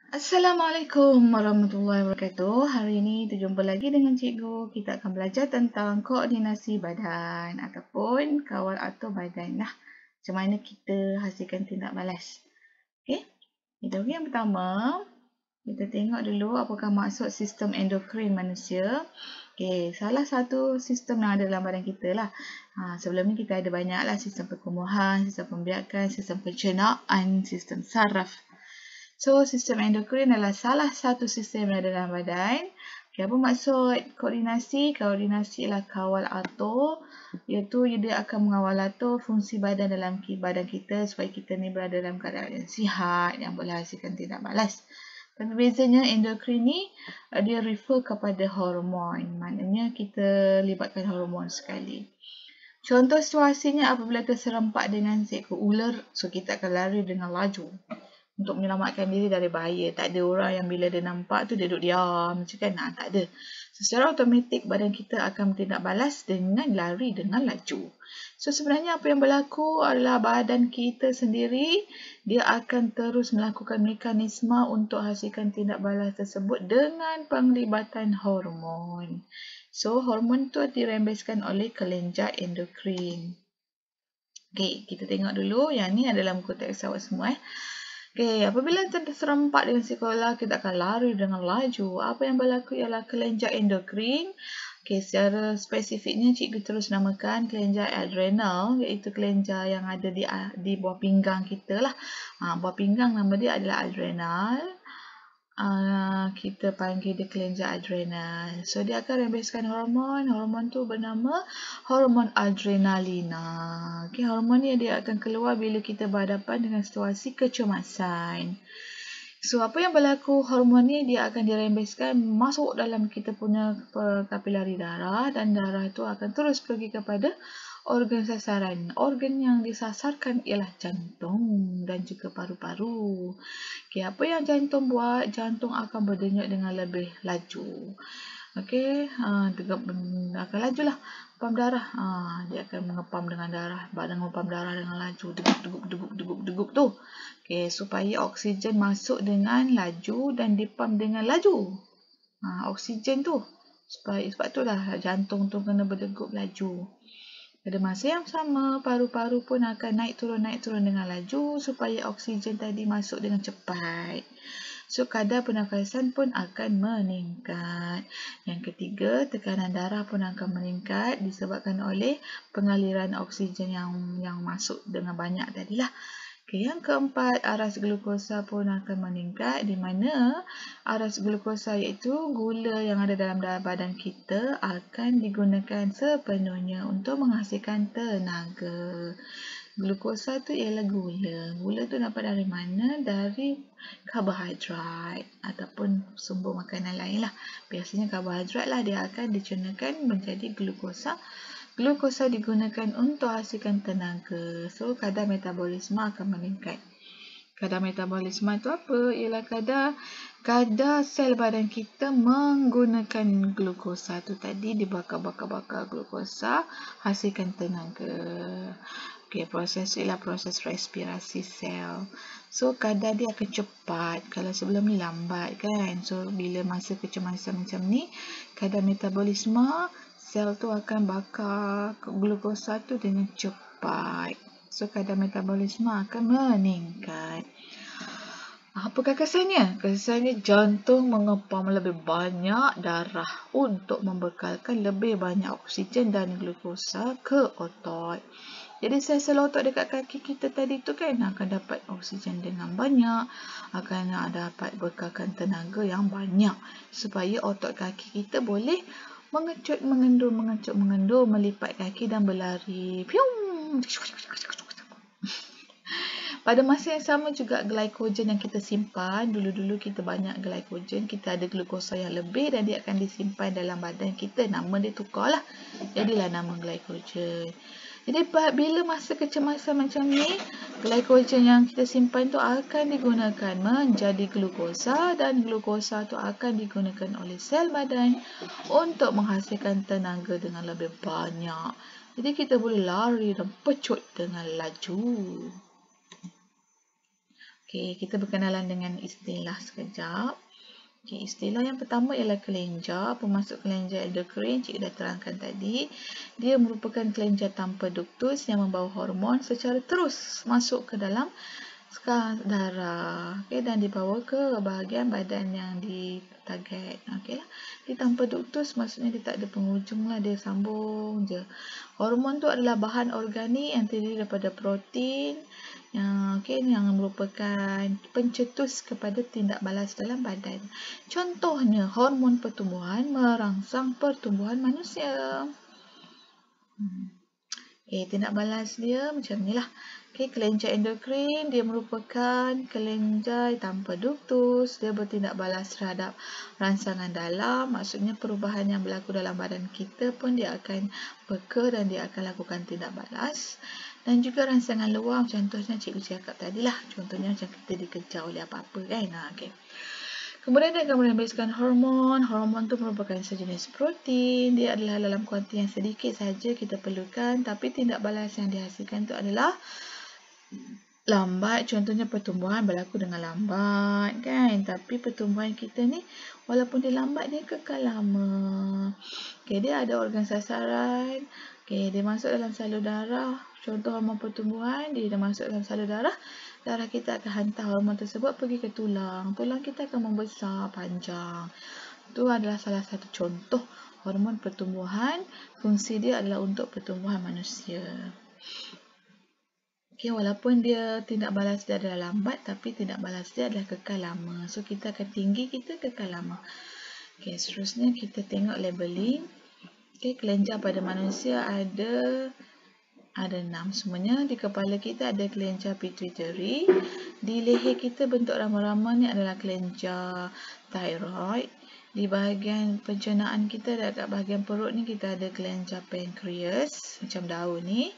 Assalamualaikum warahmatullahi wabarakatuh. Hari ini kita jumpa lagi dengan cikgu. Kita akan belajar tentang koordinasi badan ataupun kawal atur badan lah. Macam mana kita hasilkan tindak balas. Okey. Kita yang pertama, kita tengok dulu apakah maksud sistem endokrin manusia. Okey, salah satu sistem yang ada dalam badan kita lah. Sebelum ni kita ada banyak lah sistem pertumbuhan, sistem pembiakan, sistem pencernaan, sistem saraf. So, sistem endokrin adalah salah satu sistem yang ada dalam badan. Okay, apa maksud koordinasi? Koordinasi ialah kawal atur, iaitu dia akan mengawal atur fungsi badan dalam badan kita supaya kita ni berada dalam keadaan yang sihat, yang boleh hasilkan tindak balas. Tapi bezanya endokrin ni, dia refer kepada hormon. Maknanya kita libatkan hormon sekali. Contoh situasinya apabila terserempak dengan seekor ular, so kita akan lari dengan laju untuk menyelamatkan diri dari bahaya. Tak ada orang yang bila dia nampak tu dia duduk diam macam kan. Tak ada. Secara automatik badan kita akan bertindak balas dengan lari dengan laju. So sebenarnya apa yang berlaku adalah badan kita sendiri dia akan terus melakukan mekanisme untuk hasilkan tindak balas tersebut dengan penglibatan hormon. So hormon tu dirembeskan oleh kelenjar endokrin. Okey, kita tengok dulu. Yang ni adalah muka teks awak semua. Okey, apabila terserempak dengan sekolah, kita akan lari dengan laju. Apa yang berlaku ialah kelenjar endokrin. Okey, secara spesifiknya cikgu terus namakan kelenjar adrenal, iaitu kelenjar yang ada di bawah pinggang kita lah. Bawah pinggang nama dia adalah adrenal. Kita panggil dia kelenjar adrenal. So, dia akan rembeskan hormon. Hormon tu bernama hormon adrenalina. Okay, hormon ni dia akan keluar bila kita berhadapan dengan situasi kecemasan. So, apa yang berlaku? Hormon ni dia akan dirembeskan masuk dalam kita punya kapilari darah dan darah itu akan terus pergi kepada organ sasaran. Organ yang disasarkan ialah jantung dan juga paru-paru. Okay, apa yang jantung buat? Jantung akan berdenyut dengan lebih laju. Okey, akan laju lah. Pam darah. Dia akan mengepam dengan darah. Badan mengepam darah dengan laju. Degup tu. Okey, supaya oksigen masuk dengan laju dan dipam dengan laju. Oksigen tu. Sebab tu lah jantung tu kena berdegup laju. Pada masa yang sama, paru-paru pun akan naik turun dengan laju supaya oksigen tadi masuk dengan cepat. So, kadar pernafasan pun akan meningkat. Yang ketiga, tekanan darah pun akan meningkat disebabkan oleh pengaliran oksigen yang masuk dengan banyak tadilah. Okay, yang keempat, aras glukosa pun akan meningkat, di mana aras glukosa iaitu gula yang ada dalam badan kita akan digunakan sepenuhnya untuk menghasilkan tenaga. Glukosa tu ialah gula. Gula tu dapat dari mana? Dari karbohidrat ataupun sumber makanan lain lah. Biasanya karbohidrat lah dia akan dicernakan menjadi glukosa. Glukosa digunakan untuk hasilkan tenaga. So, kadar metabolisme akan meningkat. Kadar metabolisme itu apa? Ialah kadar sel badan kita menggunakan glukosa tu tadi, dibakar glukosa, hasilkan tenaga. Okey, proses ialah proses respirasi sel. So, kadar dia akan cepat. Kalau sebelum ni lambat kan. So, bila masa kecemasan macam ni, kadar metabolisme sel tu akan bakar glukosa tu dengan cepat. So, kadar metabolisme akan meningkat. Apakah kesannya? Kesannya jantung mengepam lebih banyak darah untuk membekalkan lebih banyak oksigen dan glukosa ke otot. Jadi sel-sel otot dekat kaki kita tadi tu kan akan dapat oksigen dengan banyak, akan dapat bekalkan tenaga yang banyak supaya otot kaki kita boleh mengecut, mengendur, melipat kaki dan berlari. Pada masa yang sama juga glycogen yang kita simpan, dulu-dulu kita banyak glycogen, kita ada glukosa yang lebih dan dia akan disimpan dalam badan kita. Nama dia tukarlah. Jadilah nama glycogen. Jadi bila masa kecemasan macam ni, glycogen yang kita simpan tu akan digunakan menjadi glukosa dan glukosa tu akan digunakan oleh sel badan untuk menghasilkan tenaga dengan lebih banyak. Jadi kita boleh lari dan pecut dengan laju. Okey, kita berkenalan dengan istilah sekejap. Okay, istilah yang pertama ialah kelenjar. Pemasuk kelenjar endokrin, cikgu dah terangkan tadi. Dia merupakan kelenjar tanpa duktus yang membawa hormon secara terus masuk ke dalam sekar darah, okay, dan dibawa ke bahagian badan yang ditarget. Okay lah. Dia tanpa duktus maksudnya dia tak ada penghujung lah, dia sambung je. Hormon tu adalah bahan organik yang terdiri daripada protein yang merupakan pencetus kepada tindak balas dalam badan. Contohnya, hormon pertumbuhan merangsang pertumbuhan manusia. Tindak balas dia macam ni lah. Kelenjar endokrin, dia merupakan kelenjar tanpa duktus. Dia bertindak balas terhadap rangsangan dalam. Maksudnya perubahan yang berlaku dalam badan kita pun dia akan peka dan dia akan lakukan tindak balas. Dan juga rangsangan luar, contohnya cikgu cakap tadi lah. Contohnya macam kita dikejar oleh apa-apa kan. Kemudian dia akan menembuskan hormon. Hormon tu merupakan sejenis protein. Dia adalah dalam kuanti yang sedikit saja kita perlukan. Tapi tindak balas yang dihasilkan tu adalah lambat. Contohnya pertumbuhan berlaku dengan lambat kan. Tapi pertumbuhan kita ni walaupun dia lambat dia kekal lama. Dia ada organ sasaran. Dia masuk dalam salur darah. Contoh hormon pertumbuhan, dia dah masuk dalam salur darah. Darah kita akan hantar hormon tersebut pergi ke tulang. Tulang kita akan membesar panjang. Itu adalah salah satu contoh hormon pertumbuhan. Fungsi dia adalah untuk pertumbuhan manusia. Walaupun dia tindak balas dia adalah lambat, tapi tindak balas dia adalah kekal lama. So, kita akan tinggi, kita kekal lama. Seterusnya kita tengok labeling. Kelenjar pada manusia ada 6 semuanya. Di kepala kita ada kelenjar pituitary. Di leher kita bentuk rama-rama ni adalah kelenjar thyroid. Di bahagian pencernaan kita, dekat bahagian perut ni kita ada kelenjar pankreas macam daun ni.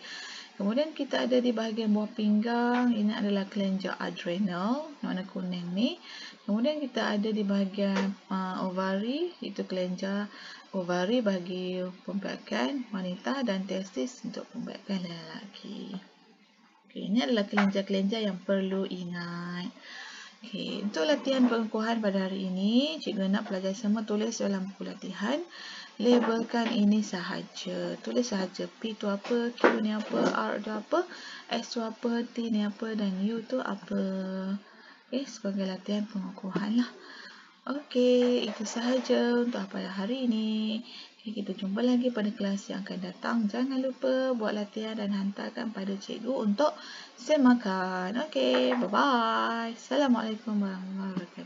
Kemudian kita ada di bahagian buah pinggang, ini adalah kelenjar adrenal, warna kuning ni. Kemudian kita ada di bahagian ovari, itu kelenjar ovari bagi pembiakan wanita dan testis untuk pembiakan lelaki. Ini adalah kelenjar-kelenjar yang perlu ingat. Untuk latihan pengukuhan pada hari ini, cikgu nak pelajar semua tulis dalam buku latihan. Labelkan ini sahaja. Tulis sahaja. P tu apa, Q ni apa, R tu apa, S tu apa, T ni apa dan U tu apa. Sebagai latihan pengukuhan lah. Itu sahaja untuk pada hari ini. Kita jumpa lagi pada kelas yang akan datang. Jangan lupa buat latihan dan hantarkan pada cikgu untuk semakan. Bye-bye. Assalamualaikum warahmatullahi wabarakatuh.